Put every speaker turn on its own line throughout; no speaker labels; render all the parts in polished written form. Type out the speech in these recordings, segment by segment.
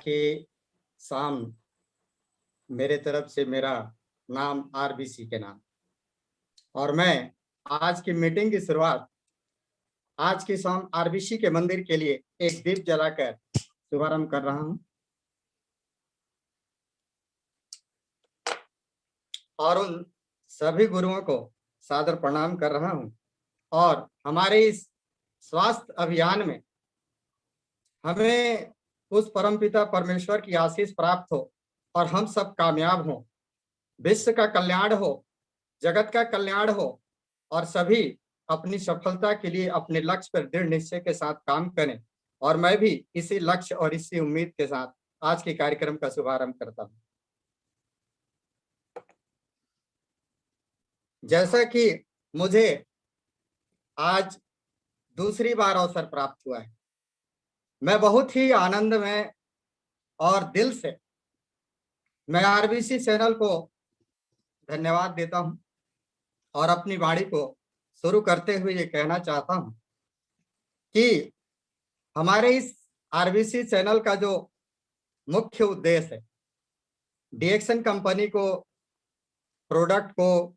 के शाम मेरे तरफ से मेरा नाम आरबीसी के नाम, और मैं आज की मीटिंग की शुरुआत आज की शाम आरबीसी के मंदिर के लिए एक दीप जलाकर शुभारंभ कर रहा हूं और उन सभी गुरुओं को सादर प्रणाम कर रहा हूं। और हमारे इस स्वास्थ्य अभियान में हमें उस परमपिता परमेश्वर की आशीष प्राप्त हो और हम सब कामयाब हों, विश्व का कल्याण हो, जगत का कल्याण हो और सभी अपनी सफलता के लिए अपने लक्ष्य पर दृढ़ निश्चय के साथ काम करें। और मैं भी इसी लक्ष्य और इसी उम्मीद के साथ आज के कार्यक्रम का शुभारंभ करता हूं। जैसा कि मुझे आज दूसरी बार अवसर प्राप्त हुआ है, मैं बहुत ही आनंद में और दिल से मैं आरबीसी चैनल को धन्यवाद देता हूं और अपनी वाणी को शुरू करते हुए ये कहना चाहता हूं कि हमारे इस आरबीसी चैनल का जो मुख्य उद्देश्य है, डीएक्सन कंपनी को, प्रोडक्ट को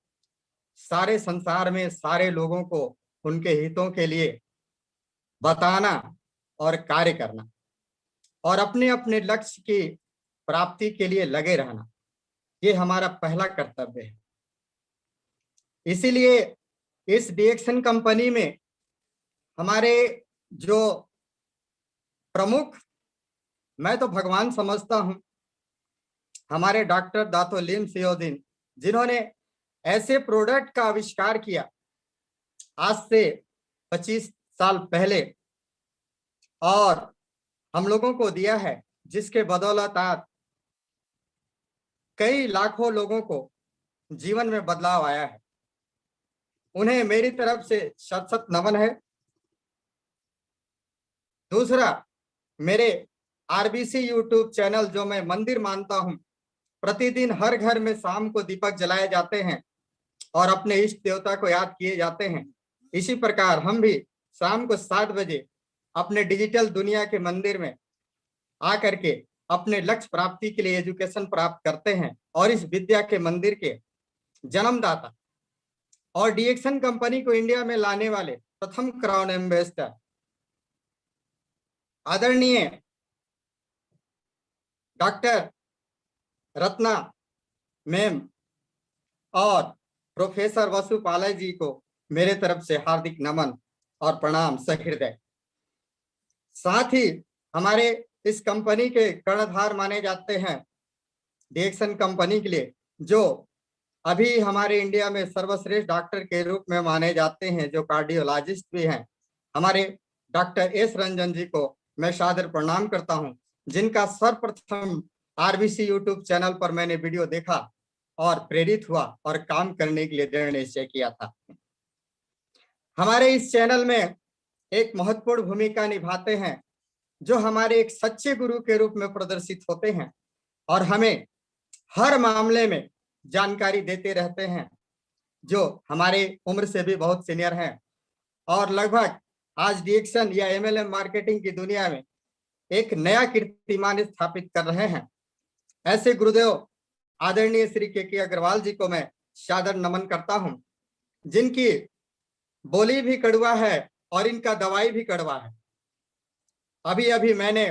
सारे संसार में सारे लोगों को उनके हितों के लिए बताना और कार्य करना और अपने अपने लक्ष्य की प्राप्ति के लिए लगे रहना, ये हमारा पहला कर्तव्य है। इसीलिए इस डीएक्सन कंपनी में हमारे जो प्रमुख, मैं तो भगवान समझता हूं, हमारे डॉक्टर दातो लिम सियोदिन, जिन्होंने ऐसे प्रोडक्ट का आविष्कार किया आज से 25 साल पहले और हम लोगों को दिया है, जिसके बदौलत आज कई लाखों लोगों को जीवन में बदलाव आया है। उन्हें मेरी तरफ से शत शत नमन है। दूसरा, मेरे आरबीसी यूट्यूब चैनल जो मैं मंदिर मानता हूं, प्रतिदिन हर घर में शाम को दीपक जलाए जाते हैं और अपने इष्ट देवता को याद किए जाते हैं। इसी प्रकार हम भी शाम को 7 बजे अपने डिजिटल दुनिया के मंदिर में आकर के अपने लक्ष्य प्राप्ति के लिए एजुकेशन प्राप्त करते हैं। और इस विद्या के मंदिर के जन्मदाता और डीएक्सन कंपनी को इंडिया में लाने वाले प्रथम क्राउन एम्बेसडर आदरणीय डॉक्टर रत्ना मैम और प्रोफेसर वसुपाला जी को मेरे तरफ से हार्दिक नमन और प्रणाम सहृदय। साथ ही हमारे इस कंपनी के कर्णधार माने जाते हैं डीएक्सन कंपनी के लिए, जो अभी हमारे इंडिया में सर्वश्रेष्ठ डॉक्टर के रूप में माने जाते हैं, जो कार्डियोलॉजिस्ट भी हैं, हमारे डॉक्टर एस रंजन जी को मैं सादर प्रणाम करता हूं, जिनका सर्वप्रथम आरबीसी यूट्यूब चैनल पर मैंने वीडियो देखा और प्रेरित हुआ और काम करने के लिए दृढ़ निश्चय किया था। हमारे इस चैनल में एक महत्वपूर्ण भूमिका निभाते हैं जो हमारे एक सच्चे गुरु के रूप में प्रदर्शित होते हैं और हमें हर मामले में जानकारी देते रहते हैं, जो हमारे उम्र से भी बहुत सीनियर हैं और लगभग आज डीएक्सन या एमएलएम मार्केटिंग की दुनिया में एक नया कीर्तिमान स्थापित कर रहे हैं। ऐसे गुरुदेव आदरणीय श्री के अग्रवाल जी को मैं सादर नमन करता हूं, जिनकी बोली भी कड़वा है और इनका दवाई भी कड़वा है। अभी अभी मैंने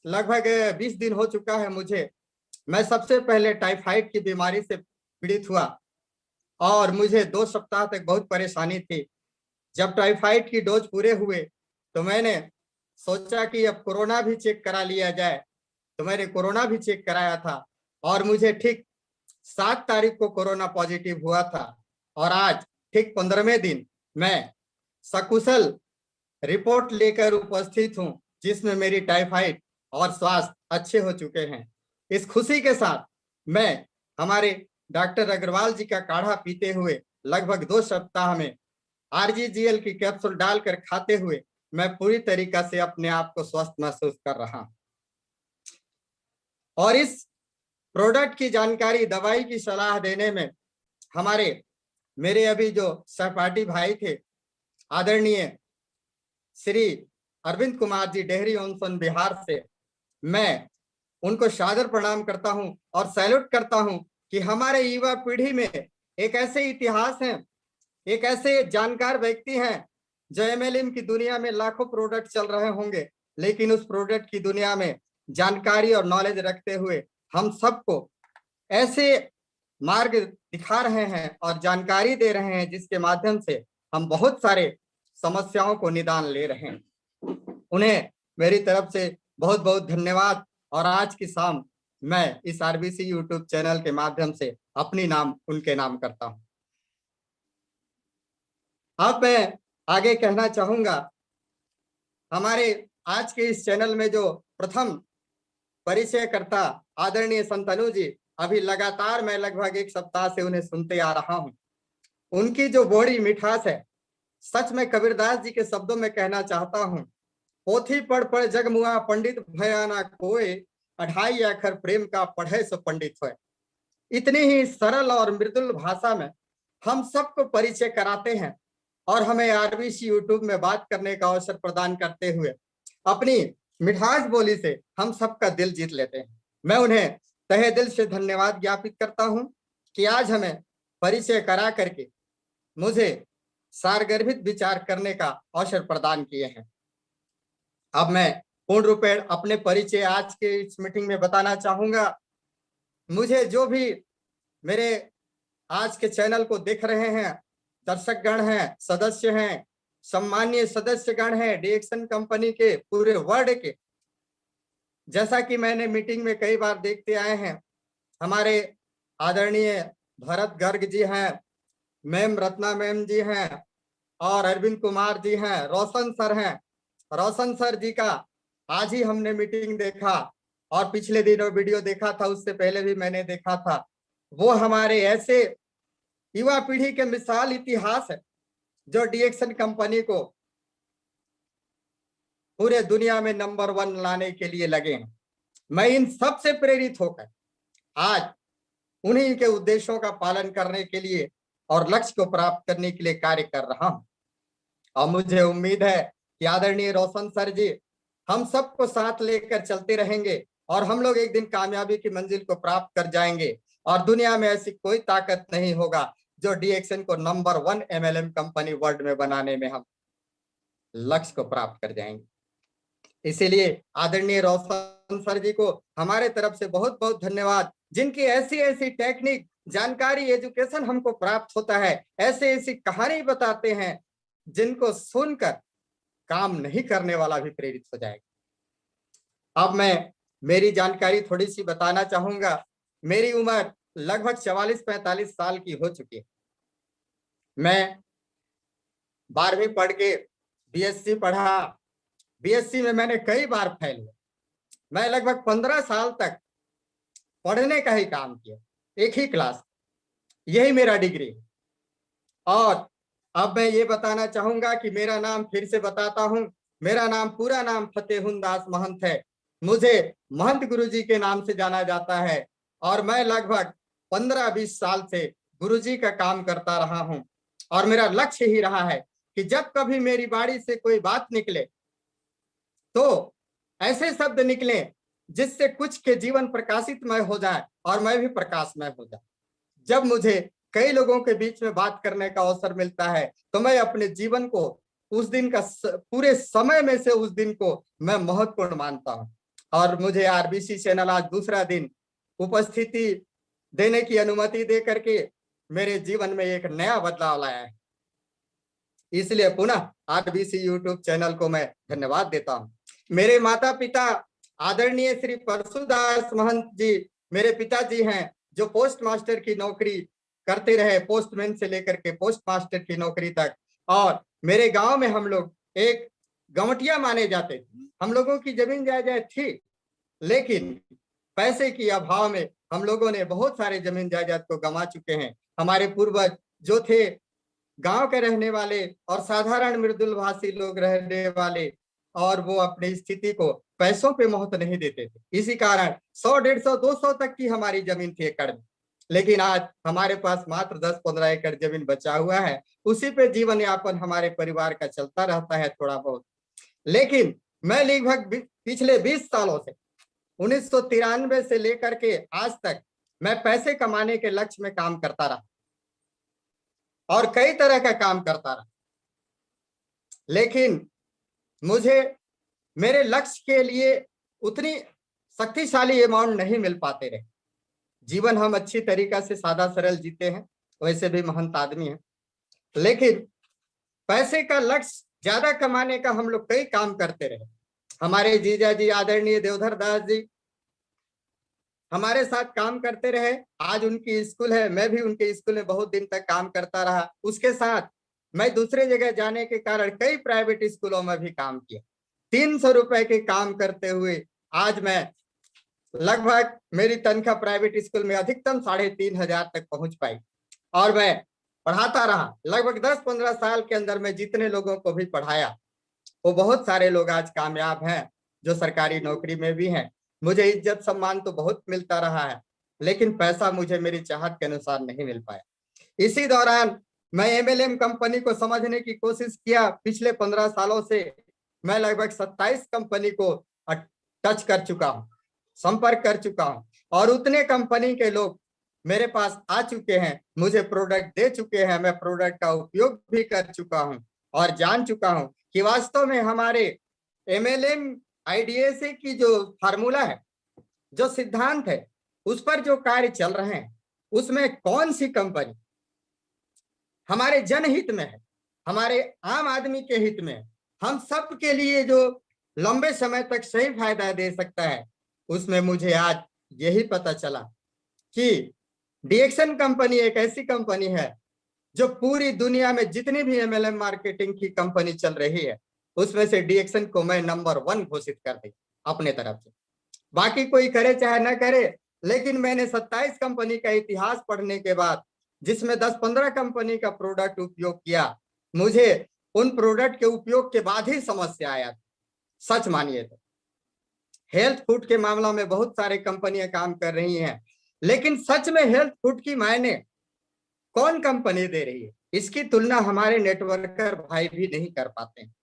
लगभग 20 दिन हो चुका है मुझे, मैं सबसे पहले टाइफाइड की बीमारी से पीड़ित हुआ और मुझे 2 सप्ताह तक बहुत परेशानी थी। जब टाइफाइड की डोज पूरे हुए तो मैंने सोचा कि अब कोरोना भी चेक करा लिया जाए, तो मैंने कोरोना भी चेक कराया था और मुझे ठीक 7 तारीख को कोरोना पॉजिटिव हुआ था और आज ठीक 15वें दिन मैं सकुशल रिपोर्ट लेकर उपस्थित हूं, जिसमें मेरी टाइफाइड और स्वास्थ्य अच्छे हो चुके हैं। इस खुशी के साथ मैं हमारे डॉक्टर अग्रवाल जी का काढ़ा पीते हुए लगभग 2 सप्ताह में आरजीजीएल की कैप्सूल डालकर खाते हुए मैं पूरी तरीका से अपने आप को स्वस्थ महसूस कर रहा हूं। और इस प्रोडक्ट की जानकारी, दवाई की सलाह देने में मेरे अभी जो सहपाठी भाई थे, आदरणीय श्री अरविंद कुमार जी डेहरी ऑनसन बिहार से, मैं उनको सादर प्रणाम करता हूं और सैल्यूट करता हूं कि हमारे युवा पीढ़ी में एक ऐसे इतिहास हैं, एक ऐसे जानकार व्यक्ति हैं जो एमएलएम की दुनिया में लाखों प्रोडक्ट चल रहे होंगे, लेकिन उस प्रोडक्ट की दुनिया में जानकारी और नॉलेज रखते हुए हम सबको ऐसे मार्ग दिखा रहे हैं और जानकारी दे रहे हैं जिसके माध्यम से हम बहुत सारे समस्याओं को निदान ले रहे हैं। उन्हें मेरी तरफ से बहुत बहुत धन्यवाद। और आज की शाम मैं इस आरबीसी यूट्यूब चैनल के माध्यम से अपनी नाम उनके नाम करता हूं। अब मैं आगे कहना चाहूंगा, हमारे आज के इस चैनल में जो प्रथम परिचयकर्ता आदरणीय संतनु जी, अभी लगातार मैं लगभग 1 सप्ताह से उन्हें सुनते आ रहा हूं। उनकी जो बड़ी मिठास है, सच में कबीरदास जी के शब्दों में कहना चाहता हूं, पोथी पढ़ पढ़ जग मुआ पंडित भयाना कोय, 2.5 अक्षर प्रेम का पढ़े सो पंडित होए। इतनी ही सरल और मृदुल भाषा में हम सबको परिचय कराते हैं और हमें आरबीसी यूट्यूब में बात करने का अवसर प्रदान करते हुए अपनी मिठास बोली से हम सबका दिल जीत लेते हैं। मैं उन्हें तहे दिल से धन्यवाद ज्ञापित करता हूं कि आज हमें परिचय करा करके मुझे सारगर्भित विचार करने का अवसर प्रदान किए हैं। अब मैं पूर्ण रूपेण अपने परिचय आज के इस मीटिंग में बताना चाहूंगा। मुझे जो भी मेरे आज के चैनल को देख रहे हैं, दर्शकगण हैं, सदस्य हैं, सम्मानीय सदस्यगण हैं डीएक्सन कंपनी के पूरे वर्ल्ड के, जैसा कि मैंने मीटिंग में कई बार देखते आए हैं, हमारे आदरणीय भरत गर्ग जी हैं, मैम रत्ना मैम जी हैं और अरविंद कुमार जी हैं, रोशन सर हैं। रोशन सर जी का आज ही हमने मीटिंग देखा और पिछले दिनों वीडियो देखा था, उससे पहले भी मैंने देखा था। वो हमारे ऐसे युवा पीढ़ी के मिसाल इतिहास है जो डीएक्सन कंपनी को पूरे दुनिया में नंबर 1 लाने के लिए लगे हैं। मैं इन सब से प्रेरित होकर आज उन्हीं के उद्देश्यों का पालन करने के लिए और लक्ष्य को प्राप्त करने के लिए कार्य कर रहा हूं। और मुझे उम्मीद है कि आदरणीय रोशन सर जी हम सबको साथ लेकर चलते रहेंगे और हम लोग एक दिन कामयाबी की मंजिल को प्राप्त कर जाएंगे और दुनिया में ऐसी कोई ताकत नहीं होगा जो डीएक्सन को नंबर 1 एमएलएम कंपनी वर्ल्ड में बनाने में हम लक्ष्य को प्राप्त कर जाएंगे। इसीलिए आदरणीय रोशन सर जी को हमारे तरफ से बहुत बहुत धन्यवाद, जिनकी ऐसी ऐसी टेक्निक, जानकारी, एजुकेशन हमको प्राप्त होता है, ऐसे ऐसी कहानी बताते हैं जिनको सुनकर काम नहीं करने वाला भी प्रेरित हो जाएगा। अब मैं मेरी जानकारी थोड़ी सी बताना चाहूंगा। मेरी उम्र लगभग 44-45 साल की हो चुकी है। मैं 12वीं पढ़ के बीएससी पढ़ा। बीएससी में मैंने कई बार फेल हुआ। मैं लगभग 15 साल तक पढ़ने का ही काम किया, एक ही क्लास, यही मेरा डिग्री है। और अब मैं ये बताना चाहूंगा कि मेरा नाम फिर से बताता हूं, मेरा नाम, पूरा नाम फतेहुंदास महंत है। मुझे महंत गुरुजी के नाम से जाना जाता है और मैं लगभग 15-20 साल से गुरुजी का काम करता रहा हूं और मेरा लक्ष्य ही रहा है कि जब कभी मेरी बाड़ी से कोई बात निकले तो ऐसे शब्द निकले जिससे कुछ के जीवन प्रकाशितमय हो जाए और मैं भी प्रकाशमय हो जाए। जब मुझे कई लोगों के बीच में बात करने का अवसर मिलता है तो मैं अपने जीवन को उस दिन का पूरे समय में से उस दिन को मैं महत्वपूर्ण मानता हूं। और मुझे आरबीसी चैनल आज दूसरा दिन उपस्थिति देने की अनुमति दे करके मेरे जीवन में एक नया बदलाव लाया है। इसलिए पुनः आरबीसी यूट्यूब चैनल को मैं धन्यवाद देता हूं। मेरे माता पिता आदरणीय श्री परशुदास महंत जी मेरे पिताजी हैं, जो पोस्ट मास्टर की नौकरी करते रहे, पोस्टमैन से लेकर के पोस्ट मास्टर की नौकरी तक। और मेरे गांव में हम लोग एक गवटिया माने जाते थे। हम लोगों की जमीन जायदाद थी, लेकिन पैसे की अभाव में हम लोगों ने बहुत सारे जमीन जायदाद को गंवा चुके हैं। हमारे पूर्वज जो थे गांव के रहने वाले और साधारण मृदुल भाषी लोग रहने वाले, और वो अपनी स्थिति को पैसों पे मोहत नहीं देते थे। इसी कारण 100, 150, 200 तक की हमारी जमीन थी एकड़ में। लेकिन आज हमारे पास मात्र 10-15 एकड़ जमीन बचा हुआ है, उसी पे जीवन यापन हमारे परिवार का चलता रहता है थोड़ा बहुत। लेकिन मैं लगभग पिछले 20 सालों से 1993 से लेकर के आज तक मैं पैसे कमाने के लक्ष्य में काम करता रहा और कई तरह का काम करता रहा, लेकिन मुझे मेरे लक्ष्य के लिए उतनी शक्तिशाली अमाउंट नहीं मिल पाते रहे। जीवन हम अच्छी तरीका से सादा सरल जीते हैं, वैसे भी महंत आदमी हैं, लेकिन पैसे का लक्ष्य ज्यादा कमाने का हम लोग कई काम करते रहे। हमारे जीजा जी आदरणीय देवधर दास जी हमारे साथ काम करते रहे। आज उनकी स्कूल है, मैं भी उनके स्कूल में बहुत दिन तक काम करता रहा। उसके साथ मैं दूसरे जगह जाने के कारण कई प्राइवेट स्कूलों में भी काम किया। 300 रुपए के काम करते हुए आज मैं लगभग मेरी तनख्वाह प्राइवेट स्कूल में अधिकतम 3,500 तक पहुंच पाई और मैं पढ़ाता रहा। लगभग 10-15 साल के अंदर मैं जितने लोगों को भी पढ़ाया वो बहुत सारे लोग आज कामयाब हैं, जो सरकारी नौकरी में भी हैं। मुझे इज्जत सम्मान तो बहुत मिलता रहा है, लेकिन पैसा मुझे मेरी चाहत के अनुसार नहीं मिल पाया। इसी दौरान मैं एमएलएम कंपनी को समझने की कोशिश किया। पिछले 15 सालों से मैं लगभग 27 कंपनी को टच कर चुका हूं, संपर्क कर चुका हूं और उतने कंपनी के लोग मेरे पास आ चुके हैं, मुझे प्रोडक्ट दे चुके हैं। मैं प्रोडक्ट का उपयोग भी कर चुका हूं और जान चुका हूं कि वास्तव में हमारे एमएलएम आईडीएसए की जो फार्मूला है, जो सिद्धांत है, उस पर जो कार्य चल रहे हैं, उसमें कौन सी कंपनी हमारे जनहित में है, हमारे आम आदमी के हित में है, हम सब के लिए जो लंबे समय तक सही फायदा दे सकता है, उसमें मुझे आज यही पता चला कि डीएक्सन कंपनी एक ऐसी कंपनी है जो पूरी दुनिया में जितनी भी एमएलएम मार्केटिंग की कंपनी चल रही है, उसमें से डीएक्सन को मैं नंबर 1 घोषित कर दी अपने तरफ से। बाकी कोई करे चाहे ना करे, लेकिन मैंने 27 कंपनी का इतिहास पढ़ने के बाद, जिसमें 10-15 कंपनी का प्रोडक्ट उपयोग किया, मुझे उन प्रोडक्ट के उपयोग के बाद ही समझ से आया। सच मानिए तो हेल्थ फूड के मामला में बहुत सारे कंपनियां काम कर रही हैं, लेकिन सच में हेल्थ फूड की मायने कौन कंपनी दे रही है, इसकी तुलना हमारे नेटवर्कर भाई भी नहीं कर पाते हैं।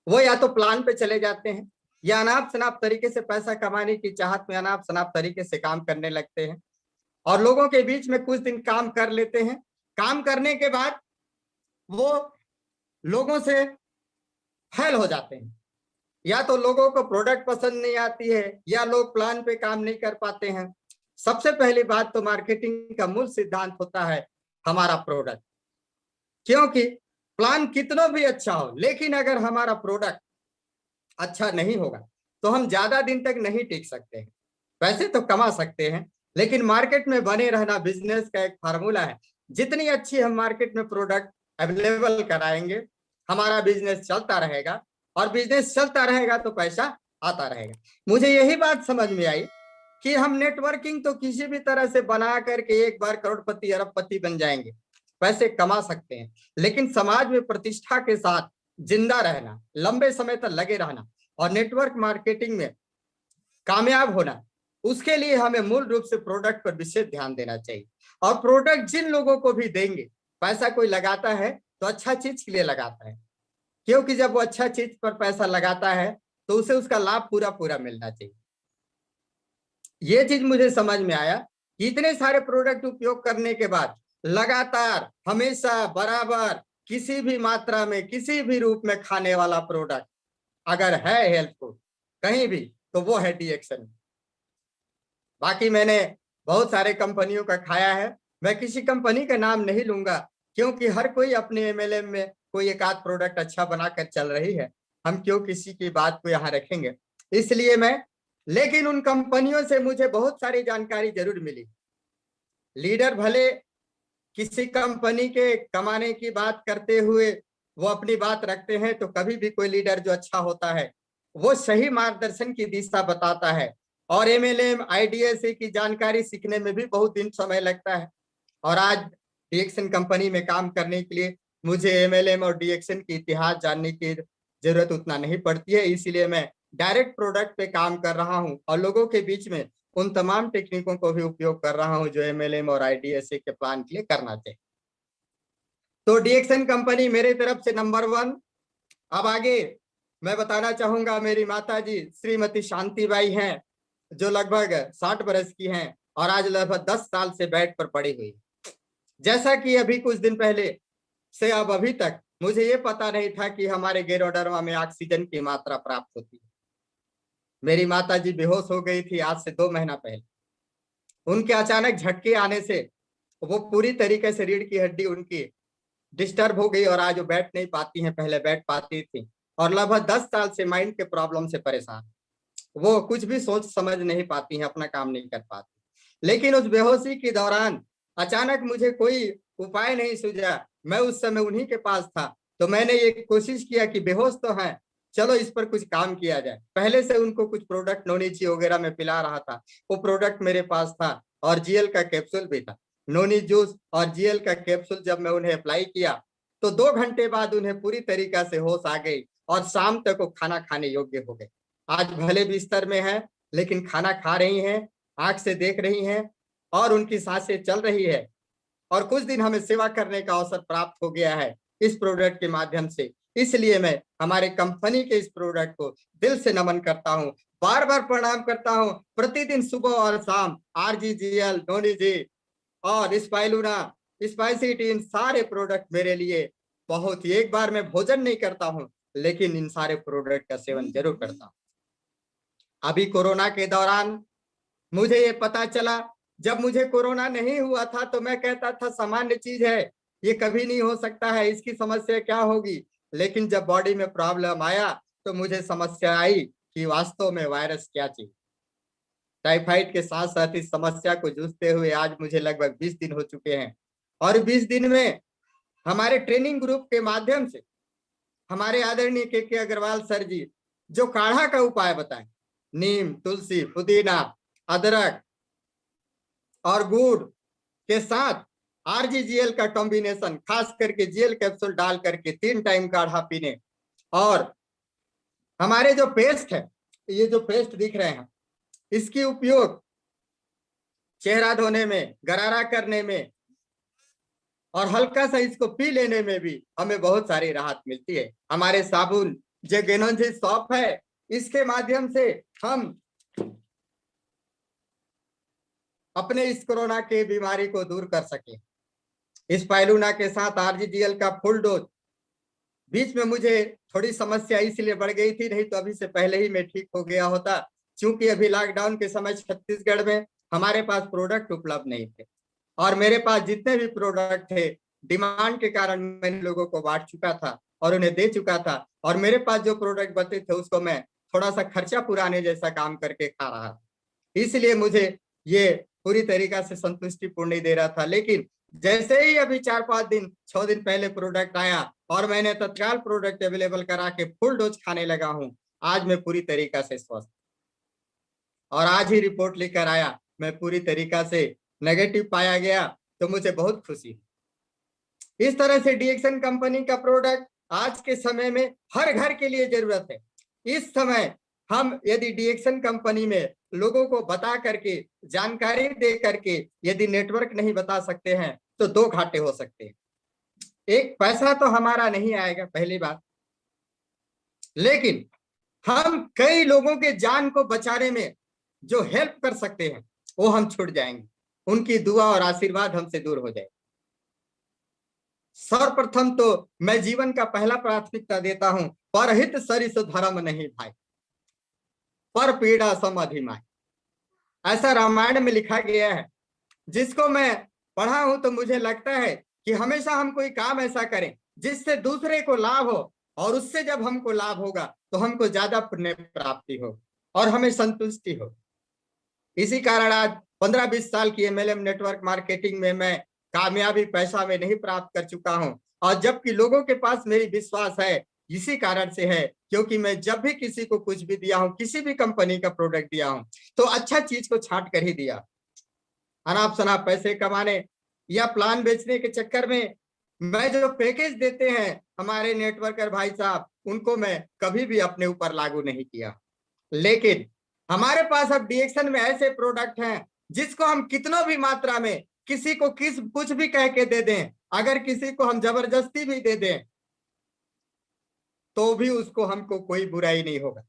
वो या तो प्लान पे चले जाते हैं या अनाप शनाप तरीके से पैसा कमाने की चाहत में अनाप शनाप तरीके से काम करने लगते हैं और लोगों के बीच में कुछ दिन काम कर लेते हैं। काम करने के बाद वो लोगों से फेल हो जाते हैं, या तो लोगों को प्रोडक्ट पसंद नहीं आती है या लोग प्लान पे काम नहीं कर पाते हैं। सबसे पहली बात तो मार्केटिंग का मूल सिद्धांत होता है हमारा प्रोडक्ट, क्योंकि प्लान कितना भी अच्छा हो, लेकिन अगर हमारा प्रोडक्ट अच्छा नहीं होगा तो हम ज्यादा दिन तक नहीं टिक सकते हैं। पैसे तो कमा सकते हैं, लेकिन मार्केट में बने रहना बिजनेस का एक फार्मूला है। जितनी अच्छी हम मार्केट में प्रोडक्ट अवेलेबल कराएंगे, हमारा बिजनेस चलता रहेगा और बिजनेस चलता रहेगा तो पैसा आता रहेगा। मुझे यही बात समझ में आई कि हम नेटवर्किंग तो किसी भी तरह से बना करके एक बार करोड़पति अरबपति बन जाएंगे, पैसे कमा सकते हैं, लेकिन समाज में प्रतिष्ठा के साथ जिंदा रहना, लंबे समय तक लगे रहना और नेटवर्क मार्केटिंग में कामयाब होना, उसके लिए हमें मूल रूप से प्रोडक्ट पर विशेष ध्यान देना चाहिए। और प्रोडक्ट जिन लोगों को भी देंगे, पैसा कोई लगाता है तो अच्छा चीज के लिए लगाता है, क्योंकि जब वो अच्छा चीज पर पैसा लगाता है तो उसे उसका लाभ पूरा पूरा मिलना चाहिए। ये चीज मुझे समझ में आया कि इतने सारे प्रोडक्ट उपयोग करने के बाद लगातार हमेशा बराबर किसी भी मात्रा में किसी भी रूप में खाने वाला प्रोडक्ट अगर है हेल्थ फूड कहीं भी, तो वो है डीएक्सन। बाकी मैंने बहुत सारे कंपनियों का खाया है, मैं किसी कंपनी का नाम नहीं लूंगा, क्योंकि हर कोई अपने एमएलएम में कोई एक आध प्रोडक्ट अच्छा बनाकर चल रही है, हम क्यों किसी की बात को यहाँ रखेंगे, इसलिए मैं। लेकिन उन कंपनियों से मुझे बहुत सारी जानकारी जरूर मिली। लीडर भले किसी कंपनी के कमाने की बात करते हुए वो अपनी बात रखते हैं, तो कभी भी कोई लीडर जो अच्छा होता है वो सही मार्गदर्शन की दिशा बताता है। और एमएलएम आईडीएसए की जानकारी सीखने में भी बहुत दिन समय लगता है, और आज डीएक्सन कंपनी में काम करने के लिए मुझे एमएलएम और डीएक्सन की इतिहास जानने की जरूरत उतना नहीं पड़ती है। इसीलिए मैं डायरेक्ट प्रोडक्ट पे काम कर रहा हूं और लोगों के बीच में उन तमाम टेक्निकों को भी उपयोग कर रहा हूं जो एमएलएम और आईडीएसए के प्लान के लिए करना चाहिए। तो डीएक्सन कंपनी मेरे तरफ से नंबर 1। अब आगे मैं बताना चाहूंगा, मेरी माता जी श्रीमती शांति बाई हैं, जो लगभग 60 बरस की हैं और आज लगभग 10 साल से बेड पर पड़ी हुई। जैसा कि अभी कुछ दिन पहले से अब अभी तक मुझे ये पता नहीं था कि हमारे गेरोडरमा में ऑक्सीजन की मात्रा प्राप्त होती है। मेरी माता जी बेहोश हो गई थी आज से 2 महीना पहले। उनके अचानक झटके आने से वो पूरी तरीके से रीढ़ की हड्डी उनकी डिस्टर्ब हो गई और आज वो बैठ नहीं पाती हैं, पहले बैठ पाती थी। और लगभग 10 साल से माइंड के प्रॉब्लम से परेशान, वो कुछ भी सोच समझ नहीं पाती हैं, अपना काम नहीं कर पाती। लेकिन उस बेहोशी के दौरान अचानक मुझे कोई उपाय नहीं सूझा। मैं उस समय उन्हीं के पास था, तो मैंने ये कोशिश किया कि बेहोश तो हैं, चलो इस पर कुछ काम किया जाए। पहले से उनको कुछ प्रोडक्ट नोनीची वगैरह में पिला रहा था, वो प्रोडक्ट मेरे पास था और जीएल का कैप्सूल भी था। नोनी जूस और जीएल का कैप्सूल जब मैं उन्हें अप्लाई किया तो 2 घंटे बाद उन्हें पूरी तरीका से होश आ गई और शाम तक वो खाना खाने योग्य हो गए। आज भले बिस्तर में है लेकिन खाना खा रही हैं, आंख से देख रही हैं और उनकी सांसें चल रही है। और कुछ दिन हमें सेवा करने का अवसर प्राप्त हो गया है इस प्रोडक्ट के माध्यम से। इसलिए मैं हमारे कंपनी के इस प्रोडक्ट को दिल से नमन करता हूँ, बार बार प्रणाम करता हूँ। प्रतिदिन सुबह और शाम आरजीजीएल, नोनी जी और स्पाइलूना, स्पाइसी इन सारे प्रोडक्ट मेरे लिए बहुत ही, एक बार मैं भोजन नहीं करता हूँ लेकिन इन सारे प्रोडक्ट का सेवन जरूर करता हूँ। अभी कोरोना के दौरान मुझे ये पता चला, जब मुझे कोरोना नहीं हुआ था तो मैं कहता था सामान्य चीज है, ये कभी नहीं हो सकता है, इसकी समस्या क्या होगी। लेकिन जब बॉडी में प्रॉब्लम आया तो मुझे समस्या आई कि वास्तव में वायरस क्या चीज। टाइफाइड के साथ साथ इस समस्या को जूझते हुए आज मुझे लगभग 20 दिन हो चुके हैं। और 20 दिन में हमारे ट्रेनिंग ग्रुप के माध्यम से हमारे आदरणीय के अग्रवाल सर जी जो काढ़ा का उपाय बताएं, नीम, तुलसी, पुदीना, अदरक और गुड़ के साथ आरजीजीएल का कॉम्बिनेशन, खास करके जीएल कैप्सूल डाल करके 3 टाइम काढ़ा पीने। और हमारे जो पेस्ट है, ये जो पेस्ट दिख रहे हैं, इसकी उपयोग चेहरा धोने में, गरारा करने में और हल्का सा इसको पी लेने में भी हमें बहुत सारी राहत मिलती है। हमारे साबुन जो गेनोजी सॉप है, इसके माध्यम से हम अपने इस कोरोना के बीमारी को दूर कर सके। इस पाइलूना के साथ आरजीजीएल का फुल डोज, बीच में मुझे थोड़ी समस्या इसलिए बढ़ गई थी, नहीं तो अभी से पहले ही मैं ठीक हो गया होता। क्योंकि अभी लॉकडाउन के समय छत्तीसगढ़ में हमारे पास प्रोडक्ट उपलब्ध नहीं थे और मेरे पास जितने भी प्रोडक्ट थे डिमांड के कारण मैंने लोगों को बांट चुका था और उन्हें दे चुका था। और मेरे पास जो प्रोडक्ट बचे थे उसको मैं थोड़ा सा खर्चा पुराने जैसा काम करके खा रहा था, इसलिए मुझे ये पूरी तरीका से संतुष्टि पूर्ण नहीं दे रहा था। लेकिन जैसे ही अभी 4-5 दिन 6 दिन पहले प्रोडक्ट आया और मैंने तत्काल प्रोडक्ट अवेलेबल करा के फुल डोज खाने लगा हूं, आज मैं पूरी तरीका से स्वस्थ और आज ही रिपोर्ट लेकर आया, मैं पूरी तरीका से नेगेटिव पाया गया, तो मुझे बहुत खुशी। इस तरह से डीएक्सन कंपनी का प्रोडक्ट आज के समय में हर घर के लिए जरूरत है। इस समय हम यदि डीएक्सन कंपनी में लोगों को बता करके, जानकारी दे करके यदि नेटवर्क नहीं बता सकते हैं तो 2 घाटे हो सकते हैं। एक, पैसा तो हमारा नहीं आएगा पहली बात, लेकिन हम कई लोगों के जान को बचाने में जो हेल्प कर सकते हैं वो हम छूट जाएंगे, उनकी दुआ और आशीर्वाद हमसे दूर हो जाए। सर्वप्रथम तो मैं जीवन का पहला प्राथमिकता देता हूं, परहित सरिस धर्म नहीं भाई, पर पीड़ा सम अधिमाय। ऐसा रामायण में लिखा गया है, जिसको मैं पढ़ा हूं तो मुझे लगता है कि हमेशा हम कोई काम ऐसा करें जिससे दूसरे को लाभ हो, और उससे जब हमको लाभ होगा तो हमको ज्यादा पुण्य प्राप्ति हो और हमें संतुष्टि हो। इसी कारण आज 15-20 साल की एमएलएम नेटवर्क मार्केटिंग में मैं कामयाबी पैसा में नहीं प्राप्त कर चुका हूं, और जबकि लोगों के पास मेरी विश्वास है इसी कारण से है, क्योंकि मैं जब भी किसी को कुछ भी दिया हूं, किसी भी कंपनी का प्रोडक्ट दिया हूं, तो अच्छा चीज को छांट कर ही दिया। अनाप शनाप पैसे कमाने या प्लान बेचने के चक्कर में मैं जो पैकेज देते हैं हमारे नेटवर्कर भाई साहब, उनको मैं कभी भी अपने ऊपर लागू नहीं किया। लेकिन हमारे पास अब डीएक्सन में ऐसे प्रोडक्ट हैं जिसको हम कितनों भी मात्रा में किसी को कुछ भी कह के दे दें, अगर किसी को हम जबरदस्ती भी दे दें तो भी उसको हमको कोई बुराई नहीं होगा,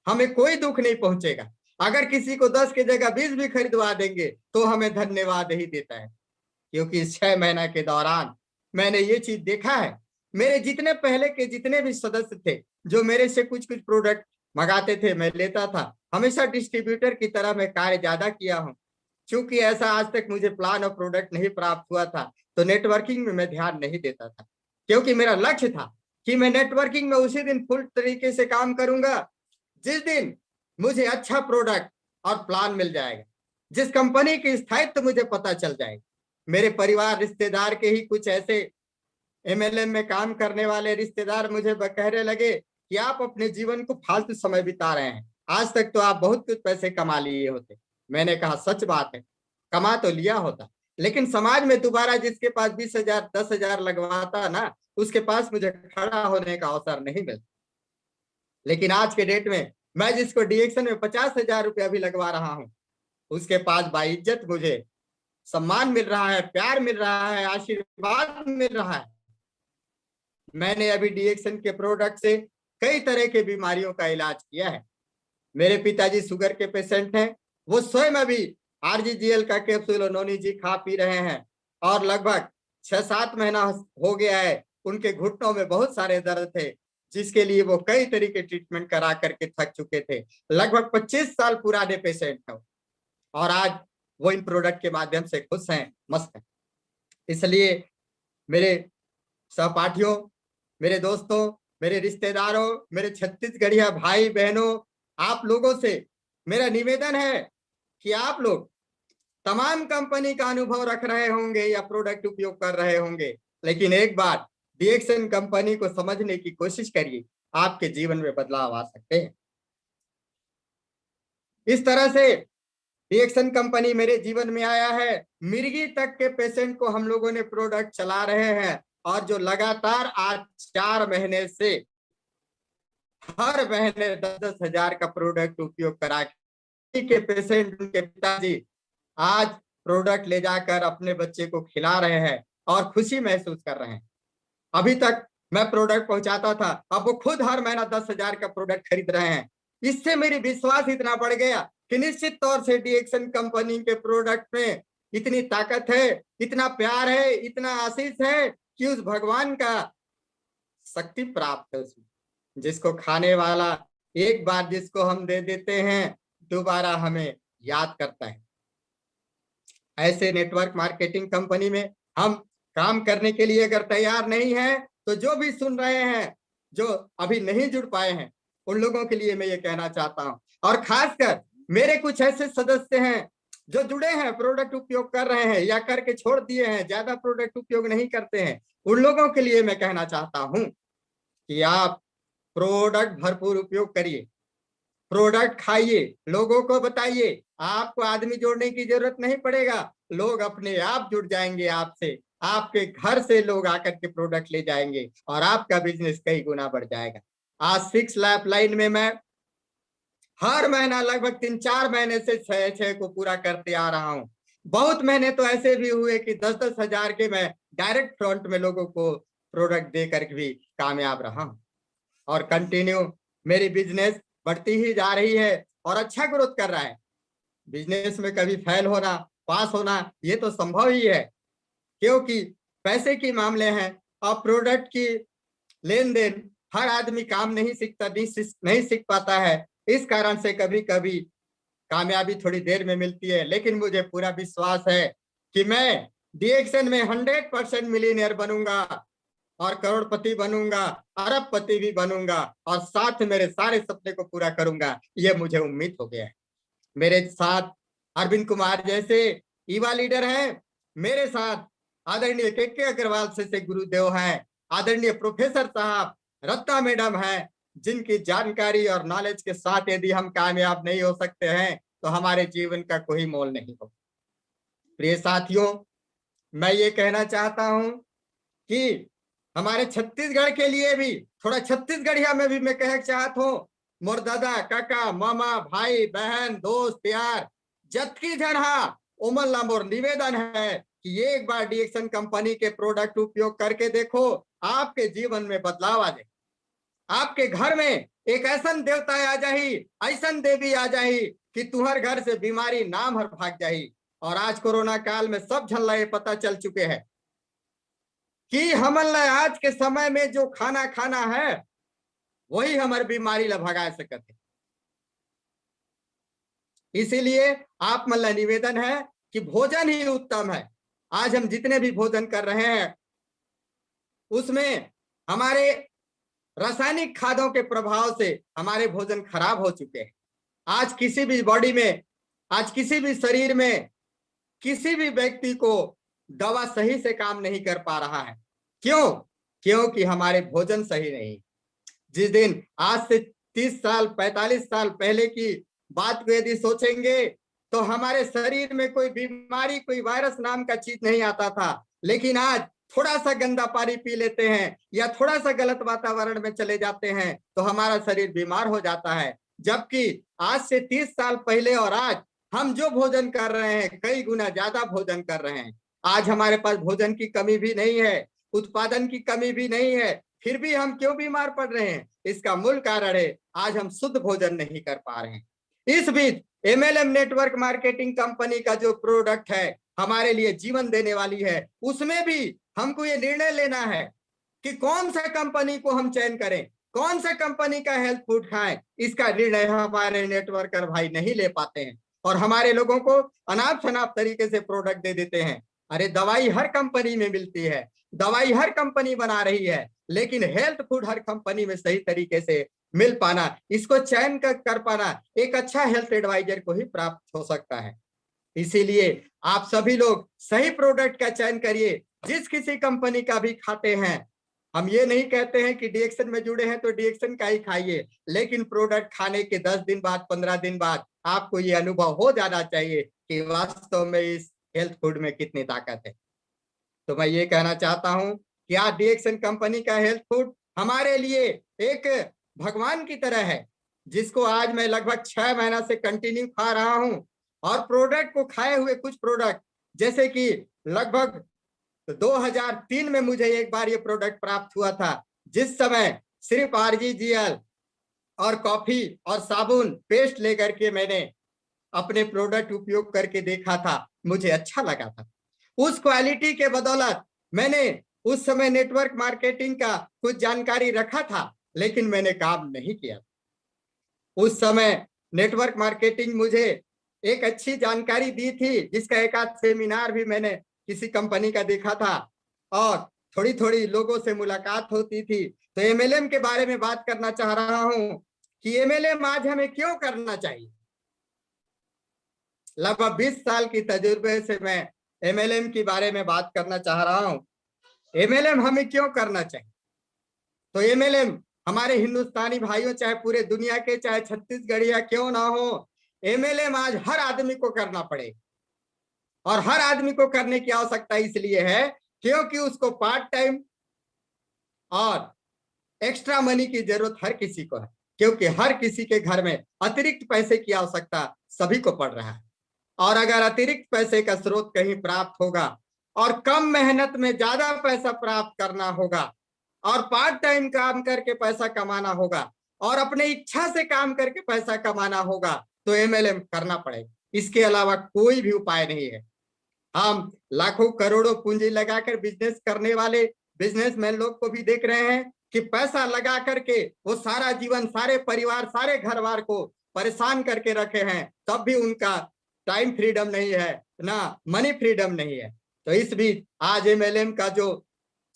हमें कोई दुख नहीं पहुंचेगा। अगर किसी को 10 की जगह 20 भी खरीदवा देंगे तो हमें धन्यवाद ही देता है, क्योंकि इस 6 महीना के दौरान मैंने ये चीज देखा है। मेरे जितने पहले के जितने भी सदस्य थे जो मेरे से कुछ कुछ प्रोडक्ट मंगाते थे, मैं लेता था। हमेशा डिस्ट्रीब्यूटर की तरह मैं कार्य ज्यादा किया हूँ। क्योंकि ऐसा आज तक मुझे प्लान और प्रोडक्ट नहीं प्राप्त हुआ था, तो नेटवर्किंग में मैं ध्यान नहीं देता था, क्योंकि मेरा लक्ष्य था कि मैं नेटवर्किंग में उसी दिन फुल तरीके से काम करूंगा जिस दिन मुझे अच्छा प्रोडक्ट और प्लान मिल जाएगा, जिस कंपनी की स्थायित्व मुझे पता चल जाएगा। मेरे परिवार रिश्तेदार के ही कुछ ऐसे एमएलएम में काम करने वाले रिश्तेदार मुझे कहने लगे कि आप अपने जीवन को फालतू समय बिता रहे हैं, आज तक तो आप बहुत कुछ पैसे कमा लिए होते। मैंने कहा सच बात है, कमा तो लिया होता, लेकिन समाज में दोबारा जिसके पास 20,000 10,000 लगवाता ना, उसके पास मुझे खड़ा होने का अवसर नहीं मिलता। लेकिन आज के डेट में मैं जिसको डीएक्शन में 50,000 रुपया भी लगवा रहा हूँ, उसके पास बाइज्जत मुझे सम्मान मिल रहा है, प्यार मिल रहा है, आशीर्वाद मिल रहा है। मैंने अभी डीएक्शन के प्रोडक्ट से कई तरह के बीमारियों का इलाज किया है। मेरे पिताजी शुगर के पेशेंट हैं, वो स्वयं अभी आरजीजीएल का कैप्सूल नोनी जी खा पी रहे हैं, और लगभग 6-7 महीना हो गया है उनके घुटनों में बहुत सारे दर्द थे, जिसके लिए वो कई तरह के ट्रीटमेंट करा करके थक चुके थे। लगभग 25 साल पुराने पेशेंट हैं, और आज वो इन प्रोडक्ट के माध्यम से खुश हैं, मस्त हैं। इसलिए मेरे सहपाठियों, मेरे दोस्तों, मेरे रिश्तेदारों, मेरे छत्तीसगढ़िया भाई बहनों, आप लोगों से मेरा निवेदन है कि आप लोग तमाम कंपनी का अनुभव रख रहे होंगे या प्रोडक्ट उपयोग कर रहे होंगे, लेकिन एक बार डीएक्शन कंपनी को समझने की कोशिश करिए, आपके जीवन में बदलाव आ सकते हैं। इस तरह से डीएक्शन कंपनी मेरे जीवन में आया है। मिर्गी तक के पेशेंट को हम लोगों ने प्रोडक्ट चला रहे हैं, और जो लगातार आज 4 महीने से हर महीने 10-10 हजार का प्रोडक्ट उपयोग करा के पेशेंट, उनके पिताजी आज प्रोडक्ट ले जाकर अपने बच्चे को खिला रहे हैं और खुशी महसूस कर रहे हैं। अभी तक मैं प्रोडक्ट पहुंचाता था, अब वो खुद हर महीना 10,000 का प्रोडक्ट खरीद रहे हैं। इससे मेरी विश्वास इतना बढ़ गया कि निश्चित तौर से डीएक्शन कंपनी के प्रोडक्ट में इतनी ताकत है, इतना प्यार है, इतना आशीष है कि उस भगवान का शक्ति प्राप्त है उसमें, जिसको खाने वाला एक बार जिसको हम दे देते हैं, दोबारा हमें याद करता है। ऐसे नेटवर्क मार्केटिंग कंपनी में हम काम करने के लिए अगर तैयार नहीं है, तो जो भी सुन रहे हैं, जो अभी नहीं जुड़ पाए हैं, उन लोगों के लिए मैं ये कहना चाहता हूं, और खासकर मेरे कुछ ऐसे सदस्य हैं जो जुड़े हैं, प्रोडक्ट उपयोग कर रहे हैं या करके छोड़ दिए हैं, ज्यादा प्रोडक्ट उपयोग नहीं करते हैं, उन लोगों के लिए मैं कहना चाहता हूं कि आप प्रोडक्ट भरपूर उपयोग करिए, प्रोडक्ट खाइए, लोगों को बताइए। आपको आदमी जोड़ने की जरूरत नहीं पड़ेगा, लोग अपने आप जुड़ जाएंगे आपसे, आपके घर से लोग आकर के प्रोडक्ट ले जाएंगे और आपका बिजनेस कई गुना बढ़ जाएगा। आज 6 लैप लाइन में मैं हर महीना लगभग 3-4 महीने से 6 को पूरा करते आ रहा हूं। बहुत महीने तो ऐसे भी हुए कि 10-10 हजार के मैं डायरेक्ट फ्रंट में लोगों को प्रोडक्ट देकर भी कामयाब रहा हूं, और कंटिन्यू मेरी बिजनेस बढ़ती ही जा रही है और अच्छा ग्रोथ कर रहा है। बिजनेस में कभी फेल होना, पास होना, ये तो संभव ही है, क्योंकि पैसे के मामले हैं और प्रोडक्ट की लेन देन हर आदमी काम नहीं सीखता, नहीं सीख पाता है। इस कारण से कभी कभी कामयाबी थोड़ी देर में मिलती है, लेकिन मुझे पूरा विश्वास है कि मैं डीएक्शन में 100% मिलीनियर बनूंगा और करोड़पति बनूंगा, अरबपति भी बनूंगा, और साथ मेरे सारे सपने को पूरा करूंगा, ये मुझे उम्मीद हो गया है। मेरे साथ अरविंद कुमार जैसे युवा लीडर हैं, मेरे साथ आदरणीय के अग्रवाल से गुरुदेव हैं, आदरणीय प्रोफेसर साहब, रत्ना मैडम हैं, जिनकी जानकारी और नॉलेज के साथ यदि हम कामयाब नहीं हो सकते हैं तो हमारे जीवन का कोई मोल नहीं हो। प्रिय साथियों, मैं ये कहना चाहता हूं कि हमारे छत्तीसगढ़ के लिए भी थोड़ा छत्तीसगढ़िया में भी मैं कहना चाहता हूँ, मोर दादा, काका, मामा, भाई, बहन, दोस्त, यार, जतकी जन उमन ला मोर निवेदन है कि एक बार डीएक्शन कंपनी के प्रोडक्ट उपयोग करके देखो, आपके जीवन में बदलाव आ जाए। आपके घर में एक ऐसा देवता आ जाही, ऐसा देवी आ जाही कि तुहर घर से बीमारी नाम हर भाग जाही। और आज कोरोना काल में सब झन ला ये पता चल चुके हैं कि हमन ला आज के समय में जो खाना खाना है वही हमारी बीमारी ला भगा सकत है। इसीलिए आप मन ला निवेदन है कि भोजन ही उत्तम है। आज हम जितने भी भोजन कर रहे हैं उसमें हमारे रासायनिक खादों के प्रभाव से हमारे भोजन खराब हो चुके हैं। आज किसी भी बॉडी में, आज किसी भी शरीर में किसी भी व्यक्ति को दवा सही से काम नहीं कर पा रहा है। क्यों? क्योंकि हमारे भोजन सही नहीं। जिस दिन आज से 30 साल 45 साल पहले की बात को यदि सोचेंगे तो हमारे शरीर में कोई बीमारी, कोई वायरस नाम का चीज नहीं आता था। लेकिन आज थोड़ा सा गंदा पानी पी लेते हैं या थोड़ा सा गलत वातावरण में चले जाते हैं तो हमारा शरीर बीमार हो जाता है। जबकि आज से 30 साल पहले और आज हम जो भोजन कर रहे हैं कई गुना ज्यादा भोजन कर रहे हैं। आज हमारे पास भोजन की कमी भी नहीं है, उत्पादन की कमी भी नहीं है, फिर भी हम क्यों बीमार पड़ रहे हैं? इसका मूल कारण है आज हम शुद्ध भोजन नहीं कर पा रहे हैं। इस बीच एमएलएम नेटवर्क मार्केटिंग कंपनी का जो प्रोडक्ट है हमारे लिए जीवन देने वाली है, उसमें भी हमको ये निर्णय लेना है कि कौन सा कंपनी को हम चयन करें, कौन सा कंपनी का हेल्थ फूड खाएं। इसका निर्णय हमारे नेटवर्कर भाई नहीं ले पाते हैं और हमारे लोगों को अनाप शनाप तरीके से प्रोडक्ट दे देते हैं। अरे दवाई हर कंपनी में मिलती है, दवाई हर कंपनी बना रही है, लेकिन हेल्थ फूड हर कंपनी में सही तरीके से मिल पाना, इसको चयन कर पाना एक अच्छा हेल्थ एडवाइजर को ही प्राप्त हो सकता है। इसीलिए आप सभी लोग सही प्रोडक्ट का चयन करिए। जिस किसी कंपनी का भी खाते हैं, हम ये नहीं कहते हैं कि डीएक्शन में जुड़े हैं तो डीएक्शन का ही खाइए, लेकिन प्रोडक्ट खाने के 10 दिन बाद 15 दिन बाद आपको ये अनुभव हो जाना चाहिए कि वास्तव में इस हेल्थ फूड में कितनी ताकत है। तो मैं ये कहना चाहता हूं कि आज डीएक्शन कंपनी का हेल्थ फूड हमारे लिए एक भगवान की तरह है, जिसको आज मैं लगभग 6 महीना से कंटिन्यू खा रहा हूं। और प्रोडक्ट को खाए हुए कुछ प्रोडक्ट जैसे कि लगभग 2003 में मुझे एक बार ये प्रोडक्ट प्राप्त हुआ था, जिस समय सिर्फ आरजीजीएल और कॉफी और साबुन पेस्ट लेकर के मैंने अपने प्रोडक्ट उपयोग करके देखा था, मुझे अच्छा लगा था। उस क्वालिटी के बदौलत मैंने उस समय नेटवर्क मार्केटिंग का कुछ जानकारी रखा था, लेकिन मैंने काम नहीं किया। उस समय नेटवर्क मार्केटिंग मुझे एक अच्छी जानकारी दी थी, जिसका एक आध सेमिनार भी मैंने किसी कंपनी का देखा था और थोड़ी थोड़ी लोगों से मुलाकात होती थी। तो एमएलएम के बारे में बात करना चाह रहा हूं कि एमएलएम आज हमें क्यों करना चाहिए। लगभग 20 साल की तजुर्बे से मैं एमएलएम के बारे में बात करना चाह रहा हूं। एमएलएम हमें क्यों करना चाहिए? तो एमएलएम हमारे हिंदुस्तानी भाइयों, चाहे पूरे दुनिया के, चाहे छत्तीसगढ़िया क्यों ना हो, एमएलएम आज हर आदमी को करना पड़े। और हर आदमी को करने की आवश्यकता इसलिए है क्योंकि उसको पार्ट टाइम और एक्स्ट्रा मनी की जरूरत हर किसी को है, क्योंकि हर किसी के घर में अतिरिक्त पैसे की आवश्यकता सभी को पड़ रहा है। और अगर अतिरिक्त पैसे का स्रोत कहीं प्राप्त होगा और कम मेहनत में ज्यादा पैसा प्राप्त करना होगा और पार्ट टाइम काम करके पैसा कमाना होगा और अपने इच्छा से काम करके पैसा कमाना होगा, तो एमएलएम करना पड़ेगा। इसके अलावा कोई भी उपाय नहीं है। हम लाखों करोड़ों पूंजी लगाकर बिजनेस करने वाले बिजनेसमैन लोग को भी देख रहे हैं कि पैसा लगा करके वो सारा जीवन, सारे परिवार, सारे घरवार को परेशान करके रखे हैं, तब भी उनका टाइम फ्रीडम नहीं है, ना मनी फ्रीडम नहीं है। तो इस बीच आज एमएलएम का जो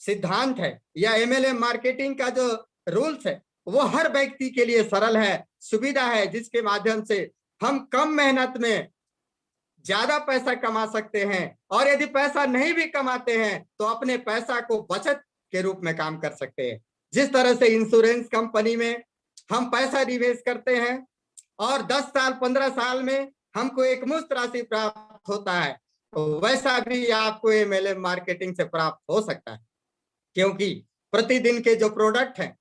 सिद्धांत है या एमएलएम मार्केटिंग का जो रूल्स है वो हर व्यक्ति के लिए सरल है, सुविधा है, जिसके माध्यम से हम कम मेहनत में ज्यादा पैसा कमा सकते हैं। और यदि पैसा नहीं भी कमाते हैं तो अपने पैसा को बचत के रूप में काम कर सकते हैं। जिस तरह से इंश्योरेंस कंपनी में हम पैसा निवेश करते हैं और 10 साल 15 साल में हमको एक मुश्त राशि प्राप्त होता है, तो वैसा भी आपको एमएलएम मार्केटिंग से प्राप्त हो सकता है। क्योंकि प्रतिदिन के जो प्रोडक्ट हैं,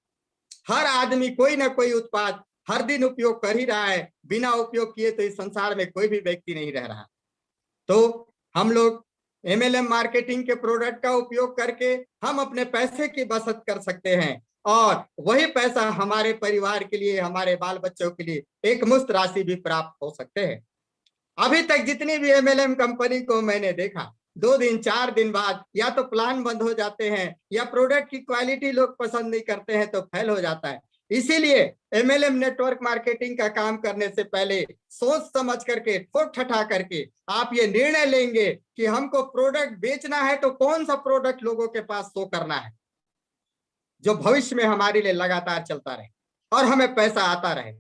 हर आदमी कोई ना कोई उत्पाद हर दिन उपयोग कर ही रहा है। बिना उपयोग किए तो इस संसार में कोई भी व्यक्ति नहीं रह रहा। तो हम लोग एमएलएम मार्केटिंग के प्रोडक्ट का उपयोग करके हम अपने पैसे की बचत कर सकते हैं। और वही पैसा हमारे परिवार के लिए, हमारे बाल बच्चों के लिए एक मुफ्त राशि भी प्राप्त हो सकते हैं। अभी तक जितनी भी एमएलएम कंपनी को मैंने देखा, 2 दिन 4 दिन बाद या तो प्लान बंद हो जाते हैं या प्रोडक्ट की क्वालिटी लोग पसंद नहीं करते हैं तो फेल हो जाता है। इसीलिए एमएलएम नेटवर्क मार्केटिंग का काम करने से पहले सोच समझ करके, ठोक ठठा करके आप ये निर्णय लेंगे कि हमको प्रोडक्ट बेचना है तो कौन सा प्रोडक्ट लोगों के पास शो करना है जो भविष्य में हमारे लिए लगातार चलता रहे और हमें पैसा आता रहे।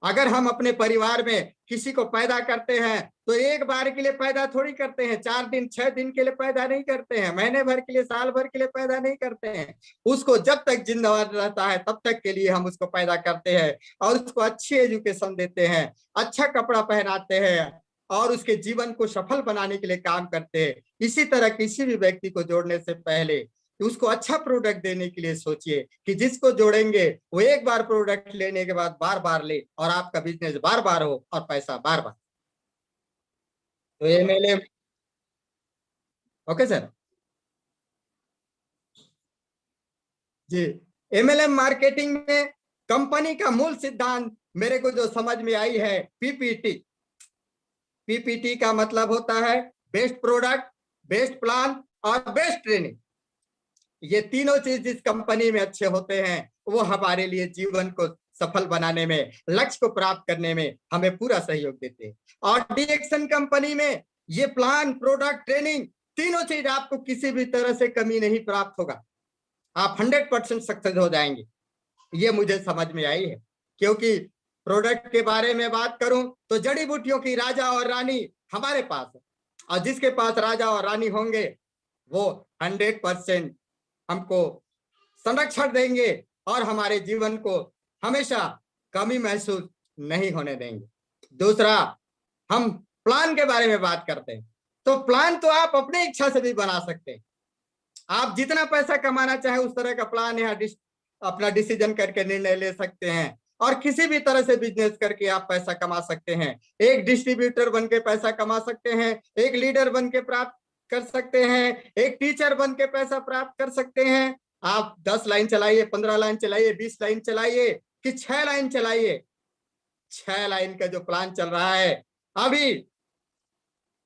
अगर हम अपने परिवार में किसी को पैदा करते हैं तो एक बार के लिए पैदा थोड़ी करते हैं, 4 दिन 6 दिन के लिए पैदा नहीं करते हैं, महीने भर के लिए, साल भर के लिए पैदा नहीं करते हैं। उसको जब तक जिंदा रहता है तब तक के लिए हम उसको पैदा करते हैं और उसको अच्छी एजुकेशन देते हैं, अच्छा कपड़ा पहनाते हैं और उसके जीवन को सफल बनाने के लिए काम करते हैं। इसी तरह किसी भी व्यक्ति को जोड़ने से पहले उसको अच्छा प्रोडक्ट देने के लिए सोचिए कि जिसको जोड़ेंगे वो एक बार प्रोडक्ट लेने के बाद बार बार ले और आपका बिजनेस बार बार हो और पैसा बार बार। तो एमएलएम, ओके सर जी। एमएलएम मार्केटिंग में कंपनी का मूल सिद्धांत मेरे को जो समझ में आई है, पीपीटी। पीपीटी का मतलब होता है बेस्ट प्रोडक्ट, बेस्ट प्लान और बेस्ट ट्रेनिंग। ये तीनों चीज जिस कंपनी में अच्छे होते हैं वो हमारे लिए जीवन को सफल बनाने में, लक्ष्य को प्राप्त करने में हमें पूरा सहयोग देते हैं। और डीएक्सन कंपनी में ये प्लान, प्रोडक्ट, ट्रेनिंग, तीनों चीज आपको किसी भी तरह से कमी नहीं प्राप्त होगा। आप 100% सक्सेस हो जाएंगे। ये मुझे समझ में आई है, क्योंकि प्रोडक्ट के बारे में बात करूं तो जड़ी बूटियों की राजा और रानी हमारे पास है और जिसके पास राजा और रानी होंगे वो 100% हमको संरक्षण देंगे और हमारे जीवन को हमेशा कमी महसूस नहीं होने देंगे। दूसरा, हम प्लान के बारे में बात करते हैं तो प्लान तो आप अपनी इच्छा से भी बना सकते हैं। आप जितना पैसा कमाना चाहे उस तरह का प्लान यहाँ अपना डिसीजन करके निर्णय ले सकते हैं और किसी भी तरह से बिजनेस करके आप पैसा कमा सकते हैं। एक डिस्ट्रीब्यूटर बन के पैसा कमा सकते हैं, एक लीडर बन के प्राप्त कर सकते हैं, एक टीचर बन के पैसा प्राप्त कर सकते हैं। आप 10 लाइन चलाइए, 15 लाइन चलाइए, 20 लाइन चलाइए कि 6 लाइन चलाइए। 6 लाइन का जो प्लान चल रहा है अभी,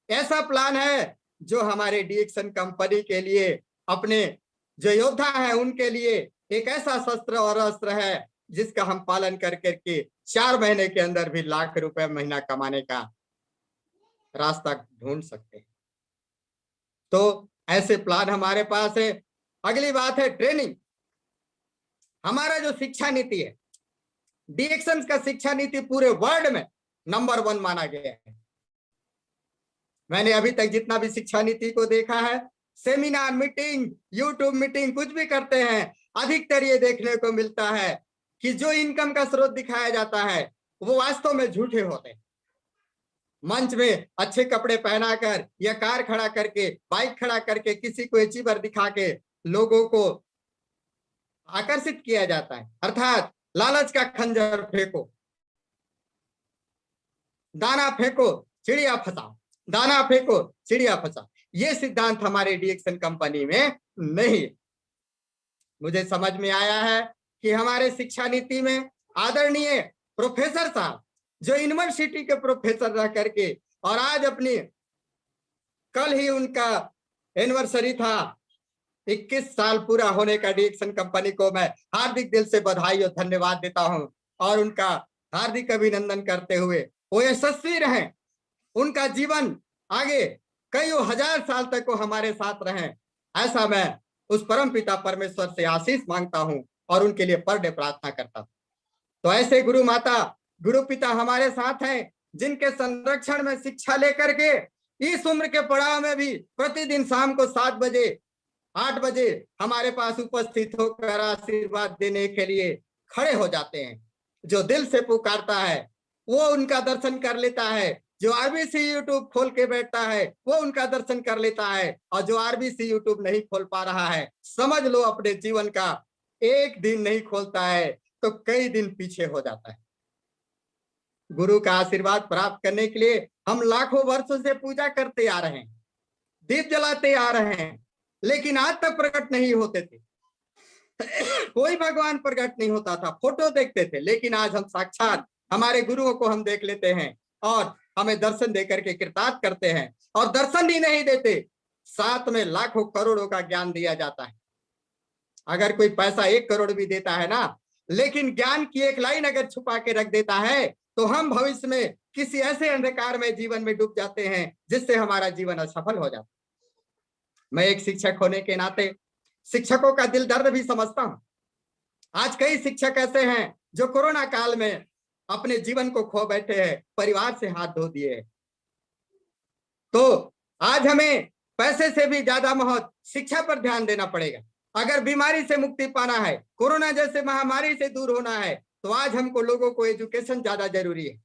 ऐसा प्लान है जो हमारे डीएक्सन कंपनी के लिए, अपने जो योद्धा है उनके लिए एक ऐसा शस्त्र और अस्त्र है जिसका हम पालन कर करके 4 महीने के अंदर भी लाख रुपए महीना कमाने का रास्ता ढूंढ सकते हैं। तो ऐसे प्लान हमारे पास है। अगली बात है ट्रेनिंग। हमारा जो शिक्षा नीति है, डीएक्सन का शिक्षा नीति पूरे वर्ल्ड में नंबर 1 माना गया है। मैंने अभी तक जितना भी शिक्षा नीति को देखा है, सेमिनार, मीटिंग, यूट्यूब मीटिंग कुछ भी करते हैं, अधिकतर ये देखने को मिलता है कि जो इनकम का स्रोत दिखाया जाता है वो वास्तव में झूठे होते हैं। मंच में अच्छे कपड़े पहनाकर या कार खड़ा करके, बाइक खड़ा करके, किसी को अचीवर दिखा के लोगों को आकर्षित किया जाता है, अर्थात लालच का खंजर फेंको, दाना फेंको, चिड़िया फंसाओ, दाना फेंको, चिड़िया फंसाओ। ये सिद्धांत हमारे डीएक्सन कंपनी में नहीं। मुझे समझ में आया है कि हमारे शिक्षा नीति में आदरणीय प्रोफेसर साहब, जो यूनिवर्सिटी के प्रोफेसर रह करके और आज अपनी, कल ही उनका एनिवर्सरी था, 21 साल पूरा होने का, डीएक्सन कंपनी को मैं हार्दिक दिल से बधाई और धन्यवाद देता हूं और उनका हार्दिक अभिनंदन करते हुए वो यशस्वी रहे, उनका जीवन आगे कई हजार साल तक वो हमारे साथ रहे, ऐसा मैं उस परम पिता परमेश्वर से आशीष मांगता हूं और उनके लिए पर डे प्रार्थना करता हूं। तो ऐसे गुरु माता, गुरु पिता हमारे साथ हैं जिनके संरक्षण में शिक्षा लेकर के इस उम्र के पड़ाव में भी प्रतिदिन शाम को 7 बजे 8 बजे हमारे पास उपस्थित होकर आशीर्वाद देने के लिए खड़े हो जाते हैं। जो दिल से पुकारता है वो उनका दर्शन कर लेता है, जो आरबीसी यूट्यूब खोल के बैठता है वो उनका दर्शन कर लेता है, और जो आरबीसी यूट्यूब नहीं खोल पा रहा है, समझ लो अपने जीवन का एक दिन नहीं खोलता है तो कई दिन पीछे हो जाता है। गुरु का आशीर्वाद प्राप्त करने के लिए हम लाखों वर्षों से पूजा करते आ रहे हैं, दीप जलाते आ रहे हैं, लेकिन आज तक प्रकट नहीं होते थे। कोई भगवान प्रकट नहीं होता था, फोटो देखते थे, लेकिन आज हम साक्षात हमारे गुरुओं को हम देख लेते हैं और हमें दर्शन देकर के कृतार्थ करते हैं। और दर्शन ही नहीं देते, साथ में लाखों करोड़ों का ज्ञान दिया जाता है। अगर कोई पैसा 1 करोड़ भी देता है ना, लेकिन ज्ञान की एक लाइन अगर छुपा के रख देता है, तो हम भविष्य में किसी ऐसे अंधकार में जीवन में डूब जाते हैं जिससे हमारा जीवन असफल हो जाता है। मैं एक शिक्षक होने के नाते शिक्षकों का दिल दर्द भी समझता हूं। आज कई शिक्षक ऐसे हैं जो कोरोना काल में अपने जीवन को खो बैठे हैं, परिवार से हाथ धो दिए हैं। तो आज हमें पैसे से भी ज्यादा महत्व शिक्षा पर ध्यान देना पड़ेगा। अगर बीमारी से मुक्ति पाना है, कोरोना जैसे महामारी से दूर होना है, तो आज हमको लोगों को एजुकेशन ज्यादा जरूरी है।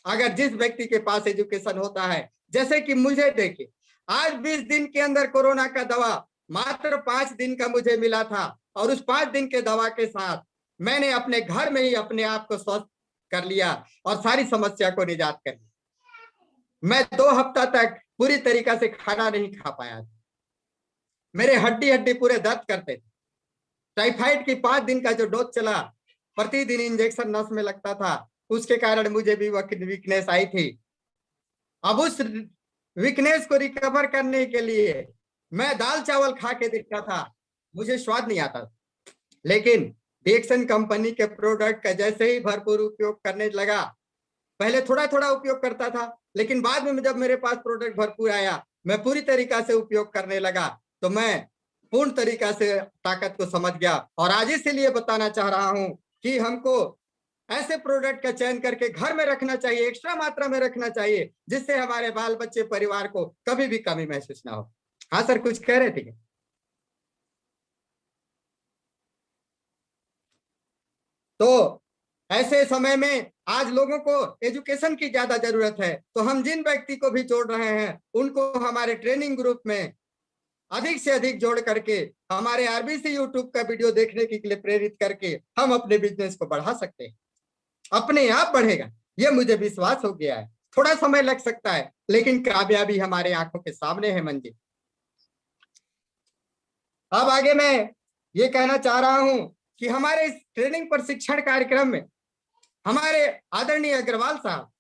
अगर जिस व्यक्ति के पास एजुकेशन होता है, जैसे कि मुझे देखिए, आज 20 दिन के अंदर कोरोना का दवा मात्र 5 दिन का मुझे मिला था, और उस 5 दिन के दवा के साथ मैंने अपने घर में ही अपने आप को स्वस्थ कर लिया और सारी समस्या को निजात कर लिया। मैं 2 हफ्ता तक पूरी तरीका से खाना नहीं खा पाया, मेरे हड्डी हड्डी पूरे दर्द करते थे। टाइफाइड की 5 दिन का जो डोज चला, प्रतिदिन इंजेक्शन नस में लगता था, उसके कारण मुझे भी वीकनेस आई थी। अब उस वीकनेस को रिकवर करने के लिए मैं दाल चावल खा के देखता था, मुझे स्वाद नहीं आता, लेकिन डिएक्सन कंपनी के प्रोडक्ट का जैसे ही भरपूर उपयोग करने लगा, पहले थोड़ा थोड़ा उपयोग करता था, लेकिन बाद में जब मेरे पास प्रोडक्ट भरपूर आया, मैं पूरी तरीका से उपयोग करने लगा, तो मैं पूर्ण तरीका से ताकत को समझ गया। और आज इसलिए बताना चाह रहा हूं कि हमको ऐसे प्रोडक्ट का चयन करके घर में रखना चाहिए, एक्स्ट्रा मात्रा में रखना चाहिए, जिससे हमारे बाल बच्चे परिवार को कभी भी कमी महसूस ना हो। हाँ सर, कुछ कह रहे थे क्या? तो ऐसे समय में आज लोगों को एजुकेशन की ज्यादा जरूरत है, तो हम जिन व्यक्ति को भी जोड़ रहे हैं, उनको हमारे ट्रेनिंग ग्रुप में अधिक से अधिक जोड़ करके हमारे आरबीसी यूट्यूब का वीडियो देखने के लिए प्रेरित करके हम अपने बिजनेस को बढ़ा सकते हैं। अपने आप बढ़ेगा, ये मुझे विश्वास हो गया है। थोड़ा समय लग सकता है, लेकिन कामयाबी हमारे आंखों के सामने है मंजिल। अब आगे मैं ये कहना चाह रहा हूं कि हमारे इस ट्रेनिंग प्रशिक्षण कार्यक्रम में हमारे आदरणीय अग्रवाल साहब,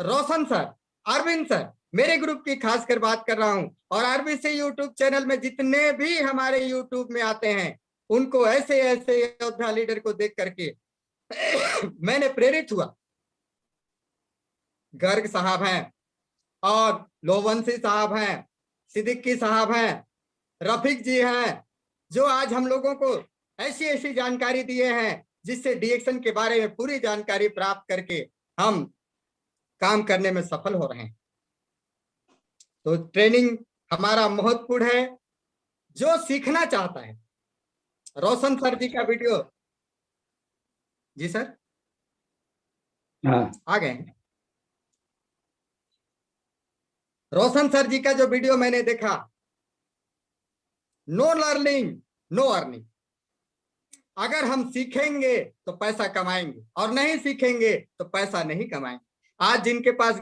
रोशन सर, अरविंद सर, मेरे ग्रुप की खासकर बात कर रहा हूं, और आरबीसी यूट्यूब चैनल में जितने भी हमारे यूट्यूब में आते हैं, उनको ऐसे ऐसे योद्धा लीडर को देख करके मैंने प्रेरित हुआ। गर्ग साहब हैं, और लोवंशी साहब हैं, सिद्दीकी साहब हैं, रफीक जी हैं, जो आज हम लोगों को ऐसी ऐसी जानकारी दिए हैं, जिससे डिएक्शन के बारे में पूरी जानकारी प्राप्त करके हम काम करने में सफल हो रहे हैं। तो ट्रेनिंग हमारा महत्वपूर्ण है। जो सीखना चाहता है, रोशन सर जी का वीडियो, जी सर,
हाँ,
आ गए हैं। रोशन सर जी का जो वीडियो मैंने देखा, नो लर्निंग नो अर्निंग। अगर हम सीखेंगे तो पैसा कमाएंगे, और नहीं सीखेंगे तो पैसा नहीं कमाएंगे। आज जिनके पास